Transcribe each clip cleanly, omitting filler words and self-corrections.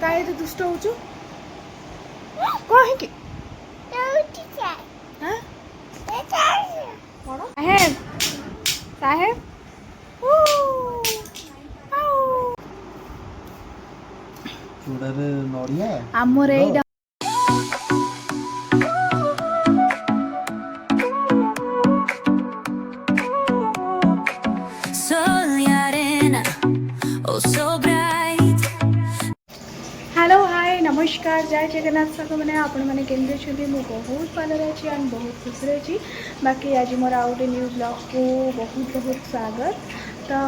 काहे तो दुष्ट होचु कहीं हाँ साहेब साहेब ଚୁଡ଼ାରେ ନଡ଼ିଆ ଆମର ଏଇଟା हेलो हाय नमस्कार जय जगन्नाथ साग मैंने आपण मैंने केमती अच्छे मुझे बहुत भल अच्छी एंड बहुत खुशी अच्छी बाकी आज मोर आउ गए न्यू ब्लॉग को बहुत बहुत स्वागत तो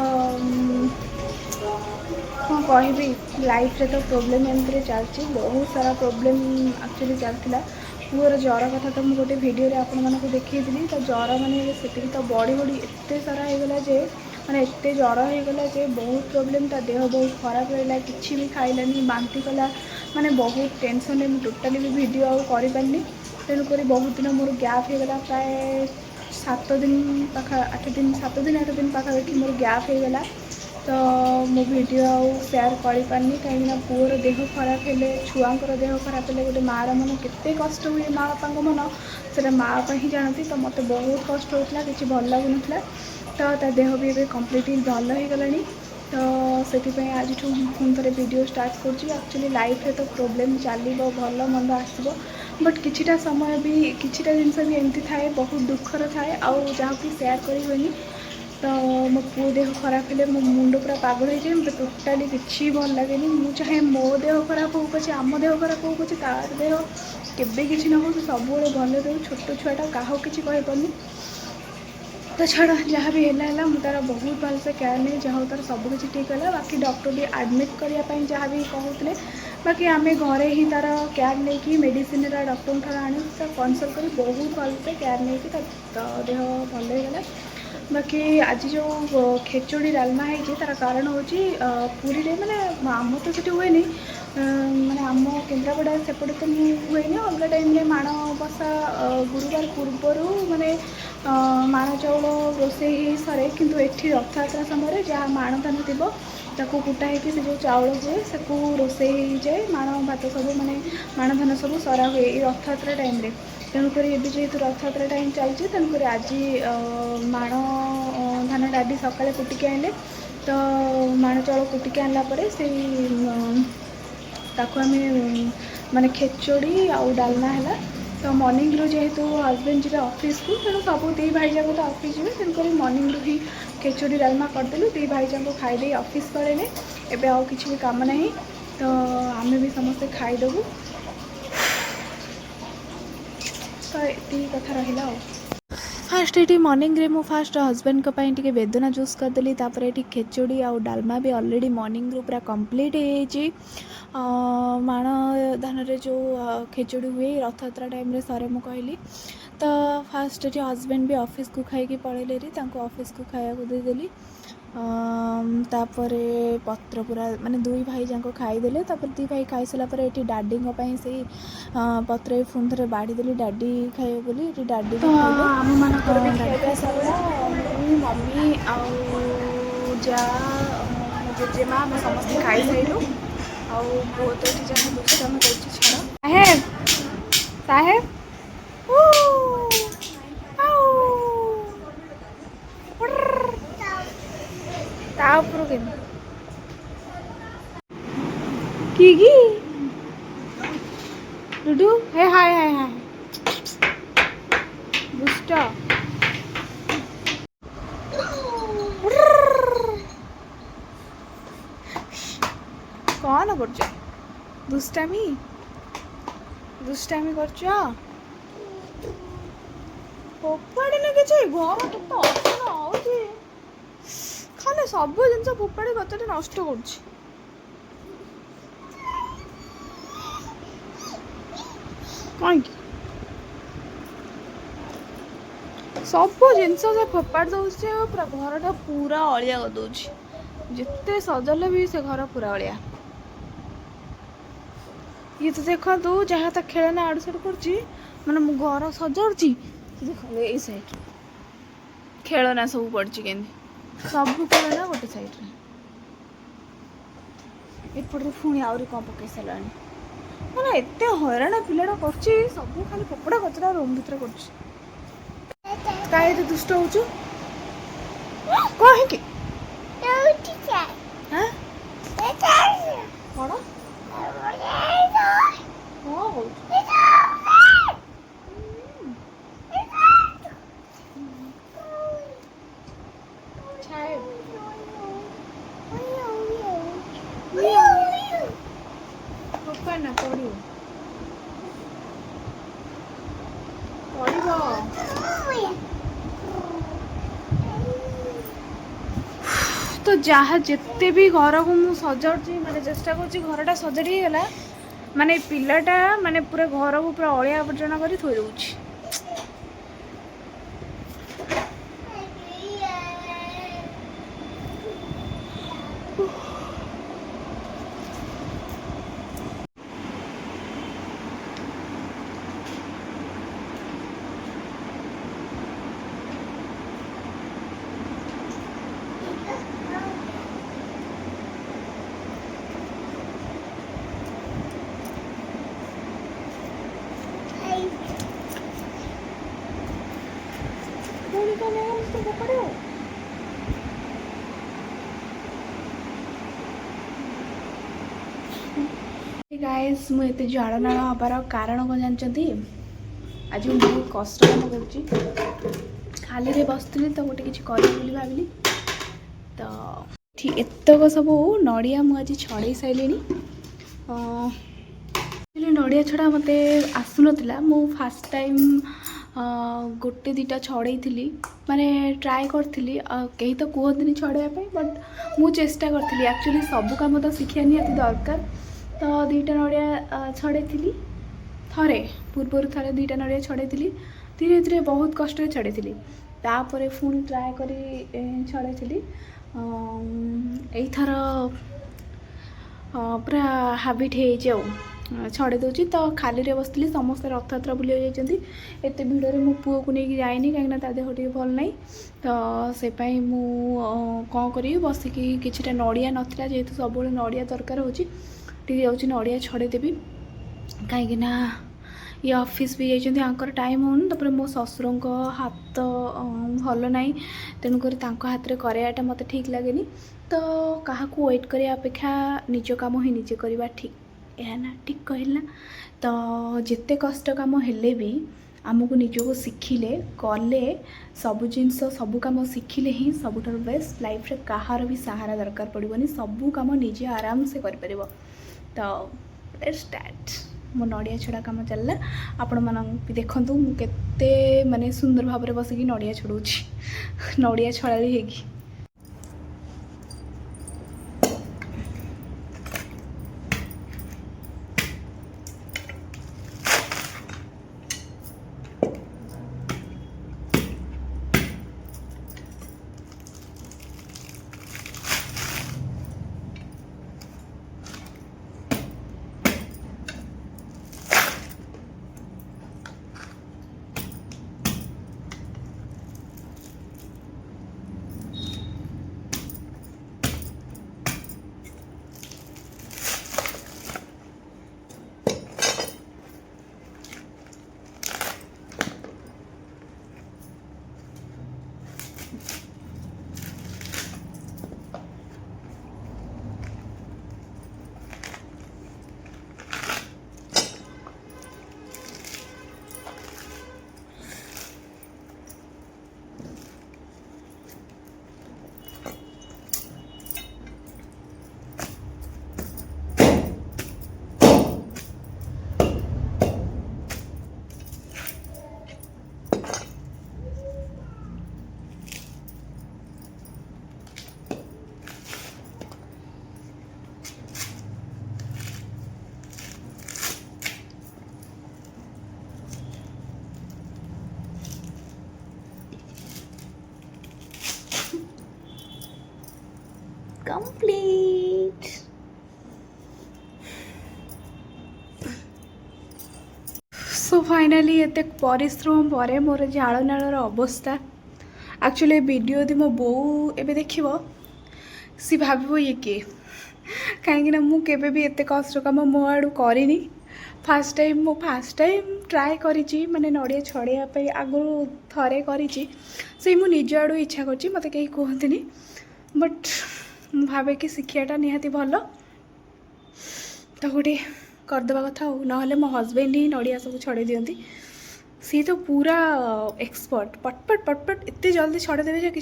कौन कहि लाइफ रे तो प्रोब्लेम एमती चलती बहुत सारा प्रोब्लेम एक्चुअली चलता मोर ज्वर कथा तो मुझे गोटे वीडियो आपण मानक देखी तो ज्वर मैंने से तो बड़ी बड़ी एत सारा होगला जे मैंने एत ज्वर होगला जे बहुत प्रोब्लेम ता देह बहुत खराब रहा कि भी खाइलानी बांती कला माने बहुत टेंशन में टोटाली भी वीडियो आउ कर पारनी तेणुक बहुत दिन मोर गैप होगला प्राय 7 दिन पाखा 8 दिन 7 दिन 8 दिन पाखापाखि मोर गैप होगला तो मो वीडियो आउ शेयर कर पारनी कहीं पुअर देह खराब हेले छुआंकर देह खराब हेले गोटे मार मन केते कष्ट हुए माँ बापा मन से माँ बापा ही जानती तो मत बहुत कष्ट होता किसी भल लगुन तो ता देह भी ए कम्प्लीटली भल हो गला तो से आज पुणी थे वीडियो स्टार्ट कर लाइफ तो प्रोब्लेम चलो भल मंद आसो बट किछिटा समय भी किछिटा जिनस भी एमती थाए बहुत दुखर थाए आउ जहाँ भी शेयर कर हुए तो मो पु देह खराब हेले मो मुंड पूरा पागल हो जाए मतलब टोटाली किसी भल लगे मुझे चाहे मो देह खराब हो पचे आम देह खराब हो पचे तार देह केबे किसी न हो सब भल रहू छोट छुआटा क्या किसी कहीपनी तो छाड़ जहाँ भी है मुझे तार बहुत भलसे केयर नहीं जहाँ तार सब किसी ठीक है बाकी डॉक्टर भी एडमिट करने जहाँ भी कहते बाकी आम घरे ही तार केयर नहीं कि मेडिसिन डॉक्टर ठार आनी कनसल्ट कर बहुत भलसे केयर नहीं कि देह भल होगा बाकी आज जो खेचुड़ी डालमा है तार कारण हूँ पुरी रे माने आम तो से हुए माने आम केन्द्रापड़ा सेपटे तो हुए अलग टाइम माण बसा गुरुवार पूर्वर माने माण चाउल रोसे सरे किंतु एठी रथयात्रा समय जहाँ माण धान थी ताकू कुटा है से जो चाउल हुए से रोसे जाए माण भात सब माने माण धान सब सरा हुए रथयात्रा टाइम रे तेणुक जेहेतु रथयात्रा टाइम चलती तेणुक आज माण धान डाडी सकाଳେ कुटिकी आनले तो माण चाउल कुटिकी आनला परे से ताकू आम माने खेचोड़ी आउ डालना है तो मॉर्निंग रू जेहेतु हजबैंड जी ऑफिस को तेणु सब दी भाई जाक तो ऑफिस जी तेणुक मॉर्निंग रू ही खेचोड़ी डालमा करदेलु दी भाई जाक खाईदे ऑफिस पड़े एवं आउ किसी भी काम नहीं तो आम भी समस्ते खाईदेबू तो ये कथा रहा फास्ट ये मॉर्निंग रे मु फास्ट हजबैंड को टी बेदना जूस करदेली ये खेचुड़ी आउ डालमा भी ऑलरेडी मॉर्निंग रू पूरा कंप्लीट हो माण धान रे जो खेचुड़ी हुए रथयात्रा टाइम रे सरे मु कहली तो फास्ट ये हजबैंड भी ऑफिस को खाई पड़े ऑफिस को खाया देदेली तापर पत्र पूरा माने दुई भाई जाक खाईदे दी भाई खाई सारापर ये डाडी से पत्र पुणी थे बाढ़ीदेली डाडी खाइबे बोली ये डाडी आम मानकर भी खाइबा सारा मम्मी आउ जा जेजेमा आम समस्ते खाई साइलु आउ पुओ तो ये जहाँ दुष्टामी कर साहेब साहेब की डुडू हे हाय हाय हाय दुष्ट कौन कर दुष्टामी दुष्टामी कर फोपाड़ी ना कि घर तो असना हो खाली सब जिन फोपाड़ी गत नष्ट कर कहीं सब जिन से फोपाड़ दौर पूरा घरटा पूरा अलिया कर दौर जिते सजले भी से घर पूरा अलिया ये तो देखो तू जहाँ तक खेलना आड़ साड़ कर मु घर सजाड़ी देख ये साइड खेलना सब पड़ी के सब खेलना गोटे साइड ଏପଟେ ପୁଣି ଆହୁରି କ'ଣ ପକେଇ ସାରିଲାଣି। ମାନେ ଏତେ ହଇରାଣ ପିଲାଟା କରୁଛି, ସବୁ ଖାଲି କପଡ଼ା କଚରା ରୁମ୍ ଭିତରେ କରୁଛି। କାହିଁ ଏତେ ଦୁଷ୍ଟ ହଉଛୁ କାହିଁକି? ହାଁ କ'ଣ ହଉଛୁ? ନା ପଡ଼ିବ ତ ଯାହା ଯେତେ ବି ଘରକୁ ମୁଁ ସଜାଡ଼ୁଛି, ମାନେ ଚେଷ୍ଟା କରୁଛି ଘରଟା ସଜାଡ଼ି ହେଇଗଲା, ମାନେ ପିଲାଟା ମାନେ ପୁରା ଘରକୁ ପୁରା ଅଳିଆ ଆବର୍ଜନା କରି ଥୋଇ ଦେଉଛି। गाइस मु एते जाड़नाଳ हबार कारण कौन जानते? आज मैं बहुत कष्ट काम कर खाली रे बसती तो गोटे किसी करी भाविली तो ठीक एतक सब नड़िया मुझे छड़े सारे नड़िया छड़ा मत आसुनला मु फास्ट टाइम गोटे दीटा छड़े थी माने ट्राए करी कहीं तो कहते छड़ाई बट मु चेष्टा करी एक्चुअली सब कम तो शिखा निहाती दरकार तो दीटा नड़िया छड़े थी थरे पूर्वर थे दीटा नड़िया छड़े थी धीरे धीरे बहुत कष्ट छड़े थी तापर पुणी ट्राए करी छड़े थी एथर पूरा हाबिट हो छड़े दूसरी तो खाली रे बसती समस्त रथयात्रा बुले जाती एत भिड़ में मो पुओ को लेकिन जाइनी कहीं देह टे भल ना तो से कौन करी बसिकी किसी नड़िया नाला जेहेतु सब नड़िया दरकार हो जाऊँगी नड़िया छड़े देवी कहीं ये ऑफिस भी जाकर टाइम होनी तापर मो ससुर हाथ भल ना तेणुक हाथ में कराटा मत ठीक लगे तो क्या वेट करने अपेक्षा निज कम ही निजे करवा ठीक है ना ठीक कहना तो जिते कष्ट कम हेले भी आमको निजको शिखिले कले सबू जिनस सबू कम शिखिले ही सबुठ बेस्ट लाइफ रे कहार भी सहारा दरकार पड़ोनी सबू कम निजे आराम से कर परिबो तो स्टार्ट मो नड़िया छड़ा कम चलला आपण मन भी देखंतु मु केते माने सुंदर भाव में बसिकी नड़िया छड़ौछि नड़िया छड़ाली हेगी complete सो फाइनाली एते परिश्रम पर मोर झाड़नालर अवस्था एक्चुअली वीडियो यदि मो बो एबे देखिबो सी भाबिबो ये किए कहीं मु केबे भी एते कष्ट काम मो आड़ू करनी फास्ट टाइम ट्राए करी माने नड़िया छड़ाई आगु थरे करी से मु निज आड़ू इच्छा कर मत कहीं कहते बट भावे कि शिक्षाटा निहाती भल तो गोटे करदे कथा ना मो हजबैंड ही नड़िया सब छड़े दिंती सी तो पूरा एक्सपर्ट पटपट पटपट एत जल्दी छड़ेदेवे कि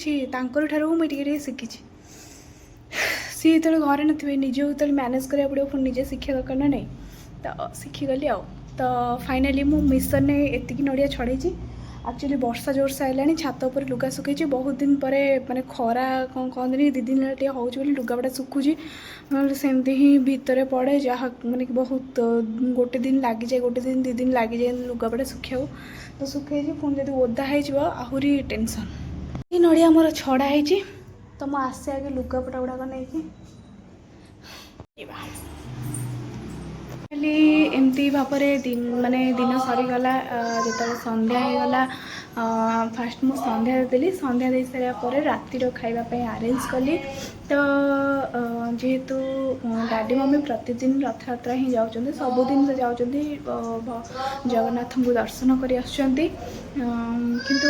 मुझे शिखी सी जो घरे नथिबे निजे जो मैनेज करा पड़ो पुणी निजे शिक्षा दरकार ना नहीं तो शिखीगली तो फाइनाली मु मिशन ने एतिकी नड़िया छड़े एक्चुअली वर्षा जोरसे आइलानी छात उपर लुगा सुखी बहुत दिन पर माने खरा कौन कहते 2 दिन टे हूँ लुगापटा सुखुची सेमती ही भितर पड़े जहाँ माने बहुत गोटे दिन लगी जाए गोटे दिन 2 दिन लगी जाए लुगापटा सुखा तो सुखे पुणी जब ओदा हो आहरी टेंशन ये नड़िया मोर छड़ा है तो मुझे आसे आगे लुगापटा गुड़ाक नहीं एमती भाव दिन माने दिन सरीगला जो संध्या होगला फास्ट मु संध्या देली संध्या दे सारा रातिर खावाई आरेंज कली तो जेहेतु डैडी मम्मी प्रतिदिन रथयात्रा ही जाऊँच सबुदिन से जाऊँच जगन्नाथ को दर्शन कर किंतु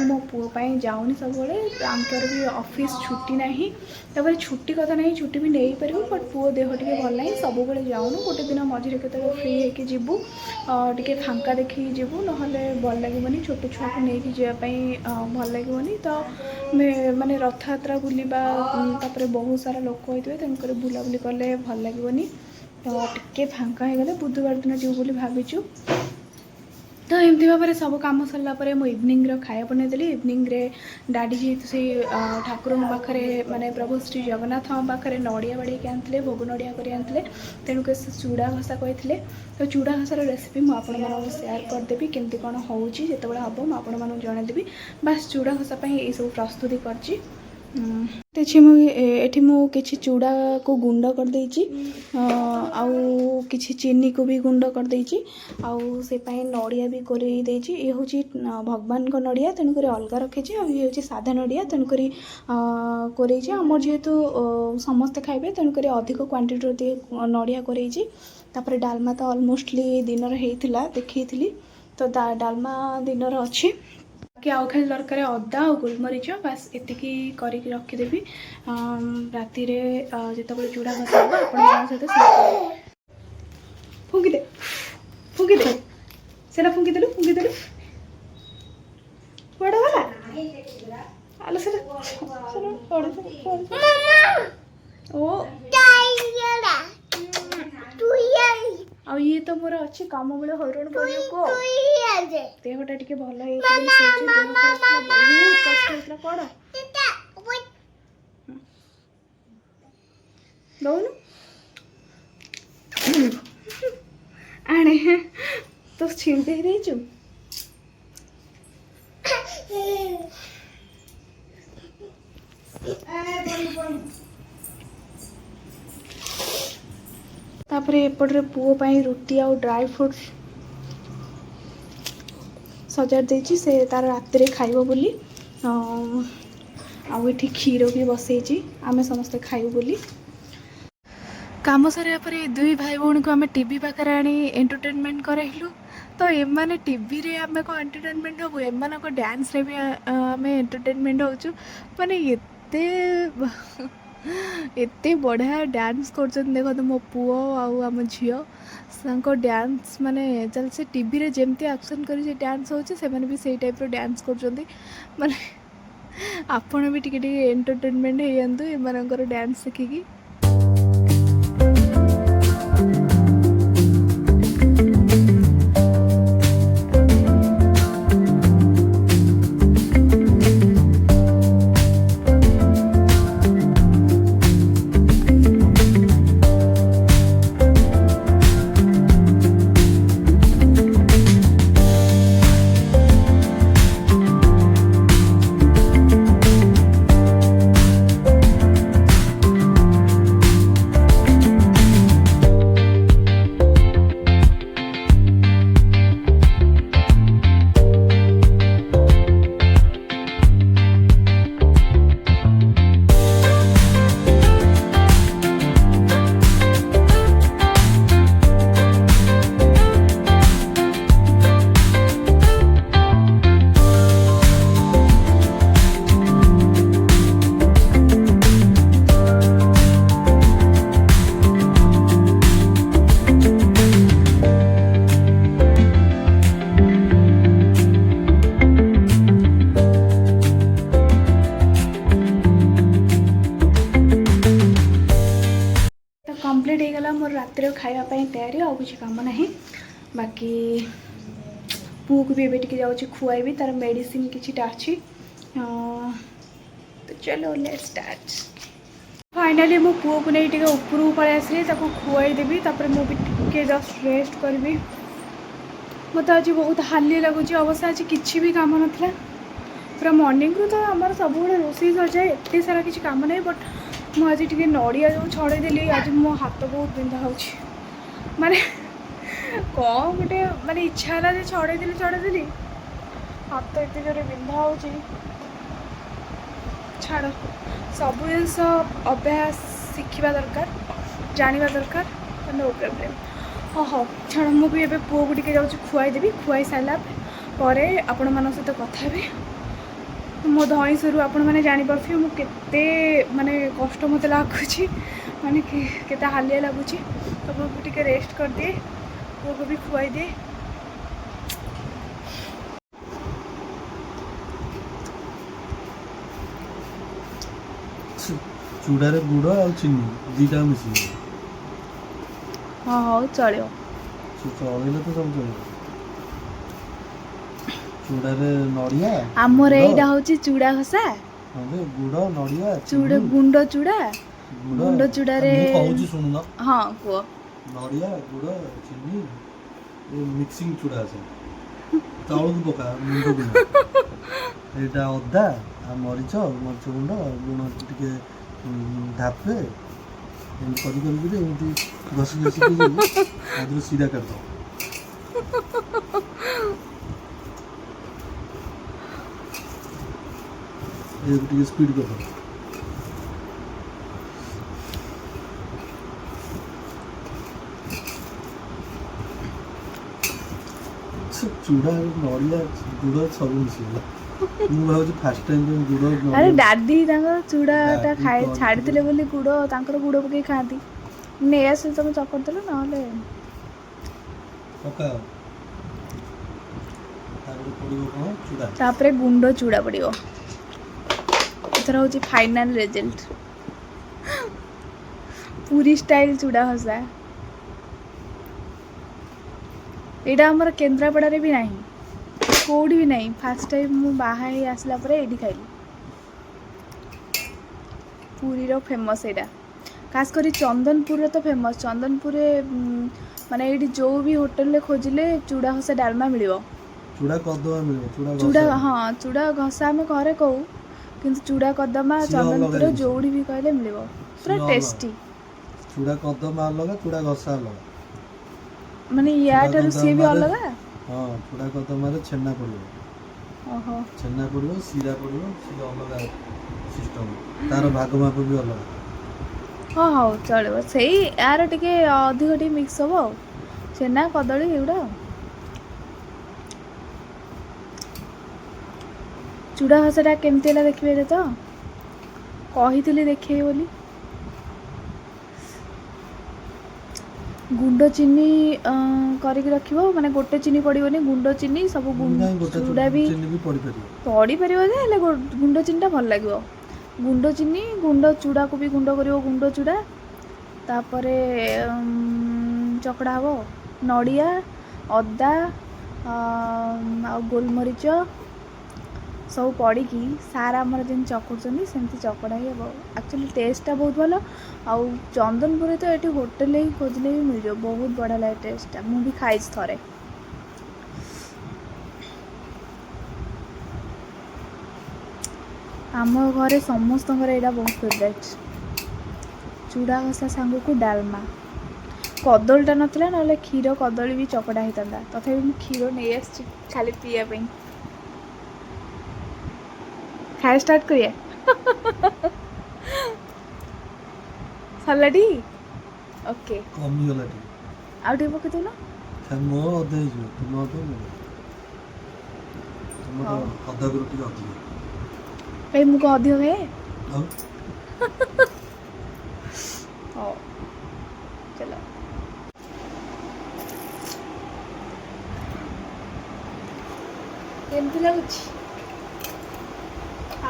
मो पुओं जाऊनी सब आमकर भी ऑफिस छुट्टी नहीं तापर छुट्टी कथा नहीं छुट्टी भी नहीं पार बट पुओ देह टे भल ना सब जाऊनु गोटे दिन मझे के फ्री होगी जीवु टे फांका देखी जीवु ना भल लगे छोट छुआ को लेकिन जावाई भल लगे तो माने रथयात्रा बुलवा तापर बहुत सारा लोक होते तेणुक बुलाबुली कले भल लगे तो टे फांका हो गले बुधवार दिन जीव बोली भाविचु तो एमती भाव में सब कम सरला मु इवनिंग खाया बनईदेली इवनिंग डैडी जेहतु से ठाकुर पाखे माने प्रभु श्री जगन्नाथ पाखे नड़िया बाड़ी आनते भोग नड़िया कर आनते तेणुक से चूड़ा घसा कहते तो चूड़ा घसार रेसिपी मुझे सेयार करदेवी केमती कौन होची जो हम मुझे जनईदेवी बास चूड़ा घसा ये सब प्रस्तुति कर एठी मु किछि चूड़ा को गुंड कर देछि आउ किछि चीनी को भी गुंड कर देछि आउ से पाई नड़िया भी कोरे देछि ए होछि भगवान को नड़िया तेणुक अलग रखे आ ये होछि साधा नड़िया तेणुक कोरे आमर जेहेतु समस्ते खाइबे तेणुक अधिक क्वांटिटी नड़िया कोरे तापर डालमा तो अलमोस्टली दिनर होइथिला देखैथिली तो डालमा दिनर अछि कि आउ खाली दरकार अदा और गोलमरीच बास एतिकी करके रखीदेवी राति जिते चूड़ा घसा हम आप सहित फुंकीदे फुंकीदे सेना फुंकीदेलु फुंकीदेलु बड़ा वाला आलो से ओ आ ये तो मोर अच्छी काम बेले हईराण को देहटा टे भल बहुत कष्ट होता कौन दौनु आने तो छिंटे रहीचु तापर एपटे पुओ पाई रुटी आउ ड्राई फ्रूट्स सजार देछि से तार राति खाइबो बोली आउ एठी क्षीर भी बसैछि आमे समस्त खाइबो बोली काम सरिया पर दुई भाई भौणी को आम टीवी पाखे आनी एंटरटेनमेंट कराइलु तो एमाने टीवी रे आमे को एंटरटेनमेंट हबु एमान को डांस रे भी आमे एंटरटेनमेंट होचु माने एते बढ़िया डांस कर देखो तो मो पुओ आम झील डांस माने चल से टीवी रे जेमती एक्शन कर डांस होचे से माने भी सेई टाइप रो डांस कर माने आपण भी टिके एंटरटेनमेंट हेयंतु एमानकर डांस देखिकी खाया तैयारी आउ किसी काम ना बाकी पुओ को भी एबे टिके जाऊँ खुआई तार मेडिसिन किछिटा अच्छी तो चलो लेट्स स्टार्ट। फाइनाली मो पुओ को नहीं टिके ऊपर पलि आसली खुआई देवी तापर मु भी टिके जस्ट रेस्ट करी मत आज बहुत हालिया लगुच अवश्य आज किसी भी काम नाला पूरा मॉर्निंग रू तो आम सब रोषे सजाए एत सारा किसी काम नहीं बट मुझे टी नड़िया जो छड़ेदेली आज मो हाथ बहुत बिंधा हो माने कौन गोटे माने इच्छा है छड़ेदेली हाथ एत जोरे बिंधा हो छाड़ सब जिस अभ्यास शिखा दरकार जाना दरकार नो प्रॉब्लम। हाँ हाँ छाड़ मुझे एवं पुओ को टिके जाऊँ खुआई देवी खुआई सारा पर आपण मान सहित कथा भी मो धईसरू आपण मैंने जापे मुझे माने कष्ट मत लगुच माने केते हालिया लगुच तो मुझे टिके रेस्ट कर दिए पुओ को भी खुआई दिए। चूड़ारे गुड़ और चीनी दीटा मिसी हाँ हाँ चलो चलैले तो सब चल चूड़ारे नड़िया आमर एटा होची चूड़ा घसा गुड़ नड़िया चूड़ा गुंड चूड़ा गुंड चूड़ा रे कहूची सुन ना हाँ को नड़िया गुड़ चीनी ये मिक्सिंग चूड़ा से चाउल को पका मुंड को एटा अदा आ मरीच गुंड लुण टिके ढापे एमती कर एमती घसी घसी आदि सीधा कर दो ये स्पीड कर दो चूड़ा नड़िया गुड़ सब मिसला मुझे फास्ट टाइम गुड़ अरे दादी चूड़ाटा खाए छाड़ी बोली गुड़ गुड़ पकई खाती नहीं आस तुम चकर देल ना तापरे गुंड चूड़ा पड़ो एथर हूँ फाइनाल रिजल्ट पूरी स्टाइल चूड़ा हसा यहाँ आमर केन्द्रापड़ा भी नहीं कौड़ी भी नहीं फास्ट टाइम मु बाहर आसला ये खाइली पुरीर फेमस यहाँ खास कर चंदनपुर तो फेमस चंदनपुर माने ये जो भी होटल खोजिले चूड़ा घसा डालमा मिल चूड़ा हाँ चूड़ा घसा आम घरे कहू कि चूड़ा कदमा चंदनपुर जोड़ी भी कहले मिल पूरा टेस्टी चूड़ा कदमा अलग चूड़ा घसा अलग माने यार सी भी अलग हाँ चूड़ा कदम छेना पड़ो छेना पड़ो सीरा पड़ो सी अलग सिस्टम तार भाग माप भी अलग हाँ हाँ चलो से यार टे अधिक टे मिक्स हम छेना कदली एगुड़ा चूड़ा घसाटा केमती है देखिए तो कही देखे बोली गुंड चीनी करके रखिबो माने गोटे चीनी पड़ोनी गुंड चीनी सब चूड़ा भी पड़ी पारे गुंड चीनी भल लगे गुंड चीनी गुंड चूड़ा को भी गुंड कर गुंड चूड़ा तापरे चकड़ा हम नड़िया अदा आ गोलमरीच सब पड़ी सारा आमर जेन चकुड़े सेमती चकड़ा ही हम एक्चुअली टेस्टा बहुत भल आउ चंदनपुर तो ये होटेल ही खोजले भी मिल जाए बहुत बढ़िया लगे टेस्टा मुझे खाई थे आम घरे समस्त यहाँ बहुत फेवरेट चूड़ा घसा सांग को डालमा कदलीटा नाला ना क्षीर कदली भी चकड़ा होता तथा मुझे क्षीर नहीं आसी खाली पीवाई खाए स्टार्ट करिए सरलाटी ओके कमी गला टी आउ टे पके देलो मो अधे जो तुम अधे मो तुम अधा गुरु टी अधे ए मु को अधिक है ओ चलो केमती लगुच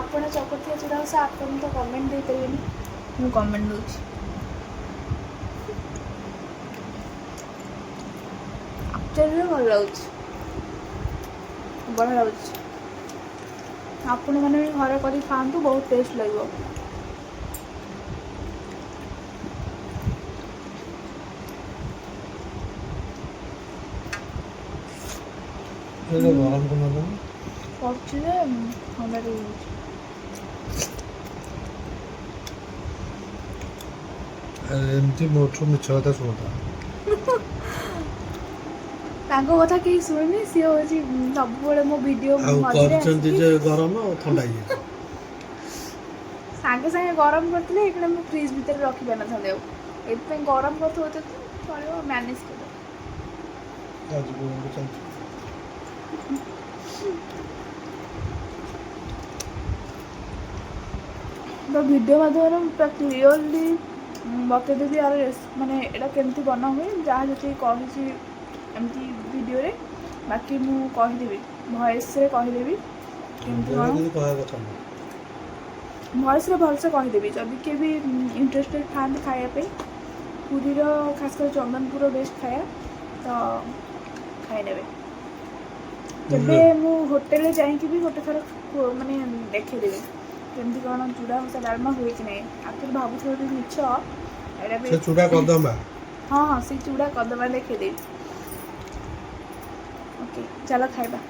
आपण चकटिया चूड़ा से आपन तो कमेंट दे परिबेनी मु कमेंट दूची ପଚାରିଲେ ଭଲ ଲାଗୁଛି, ବଢ଼ିଆ ଲାଗୁଛି। ଆପଣମାନେ ବି ଘରେ କରି ଖାଆନ୍ତୁ, ବହୁତ ଟେଷ୍ଟ ଲାଗିବ। ଏଇଟା ଗରମ କରୁନ କରୁଛି ଯେ ଥଣ୍ଡା ହେଇଯାଉଛି। ଏମିତି ମୋଠୁ ମିଛ କଥା ଶୁଣୁଥା। ତାଙ୍କ କଥା କେହି ଶୁଣିନି, ସିଏ ହେଉଛି ସବୁବେଳେ ମୋ ଭିଡ଼ିଓ ଆଉ ମଝିରେ କରିଛନ୍ତି ଆସିକି ଯେ ଗରମ ଥଣ୍ଡା ହେଇଯାଇଛି। ସାଙ୍ଗେ ସାଙ୍ଗେ ଗରମ କରିଥିଲେ ଏଇଟା ମୁଁ ଫ୍ରିଜ୍ ଭିତରେ ରଖିପାରିନଥାନ୍ତି ଆଉ। ଏଥିପାଇଁ ଗରମ କରୁଥିବ ଯଦି ଚଳିବ, ମ୍ୟାନେଜ୍ କରିବ। ଆଜି ପର୍ଯ୍ୟନ୍ତ ଚାଲିଛି। ତ ଭିଡ଼ିଓ ମାଧ୍ୟମରେ ମୁଁ ପୁରା କ୍ଲିଅରଲି ବତେଇଦେବି ଆର ମାନେ ଏଇଟା କେମିତି ବନା ହୁଏ, ଯାହା ଯେତିକି କହିଛି ଏମିତି ଭିଡ଼ିଓରେ। ବାକି ମୁଁ କହିଦେବି, ଭଏସ୍ରେ କହିଦେବି କେମିତି ଭିଡ଼ିଓରେ କ'ଣ, କିଛି କହିବା କଥା ନୁହଁ। ଭଏସ୍ରେ ଭଲସେ କହିଦେବି। ଯଦି କିଏ ବି ଇଣ୍ଟରେଷ୍ଟେଡ଼ ଥାଆନ୍ତି ଖାଇବା ପାଇଁ, ପୁରୀର ଖାସ୍ କରି ଚନ୍ଦନପୁର ବେଷ୍ଟ ଖାଇବା, ତ ଖାଇନେବେ। କେବେ ବୁଝିଲ ମୁଁ ହୋଟେଲରେ ଯାଇକି ବି ଗୋଟେ ଥର ମାନେ ଦେଖେଇଦେବି କେମିତି କ'ଣ ଚୁଡ଼ା ଘସା ଡାଲମା ହୁଏ କି ନାହିଁ। ଆକ୍ଚୁଆଲି ଭାବୁଥିଲି ଯଦି ମିଛ, ଏଇଟା ବି ସେ ଚୁଡ଼ା କଦମ୍ବା। ହଁ ହଁ, ସେଇ ଚୁଡ଼ା କଦମା ଦେଖେଇଦେବି। ଓକେ, ଚାଲ ଖାଇବା।